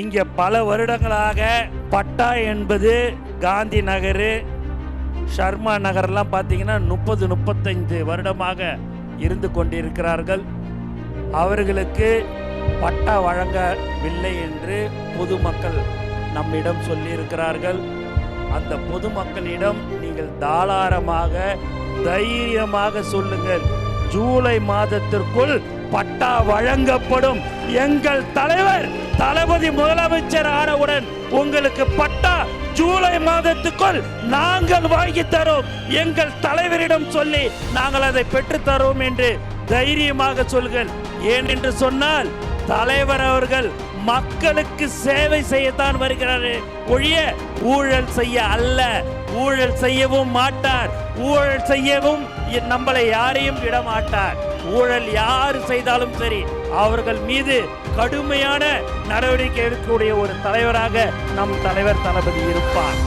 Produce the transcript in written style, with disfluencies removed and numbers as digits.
இங்கே பல வருடங்களாக பட்டா என்பது காந்தி நகர், ஷர்மா நகர்லாம் பார்த்தீங்கன்னா 30-35 வருடமாக இருந்து கொண்டிருக்கிறார்கள். அவர்களுக்கு பட்டா வழங்கவில்லை என்று பொதுமக்கள் நம்மிடம் சொல்லியிருக்கிறார்கள். அந்த பொதுமக்களிடம் நீங்கள் தாராளமாக தைரியமாக சொல்லுங்கள், ஜூலை மாதத்திற்குள் பட்டா வழங்கப்படும். எங்கள் தலைவர் தளபதி முதலமைச்சர் ஆனவுடன் உங்களுக்கு பட்டா ஜூலை மாதத்துக்குள் நாங்கள் வாங்கி தரோம். எங்கள் தலைவரிடம் சொல்லி நாங்கள் அதை பெற்றுத் தரோம் என்று தைரியமாக சொல்கள். ஏனென்று சொன்னால் தலைவர் அவர்கள் மக்களுக்கு சேவை செய்யத்தான் வருகிறார் ஒழிய ஊழல் செய்ய அல்ல. ஊழல் செய்யவும் மாட்டார், ஊழல் செய்யவும் நம்மளை யாரையும் விட மாட்டார். ஊழல் யார் செய்தாலும் சரி அவர்கள் மீது கடுமையான நடவடிக்கை எடுக்கக்கூடிய ஒரு தலைவராக நம் தலைவர் தளபதி இருப்பார்.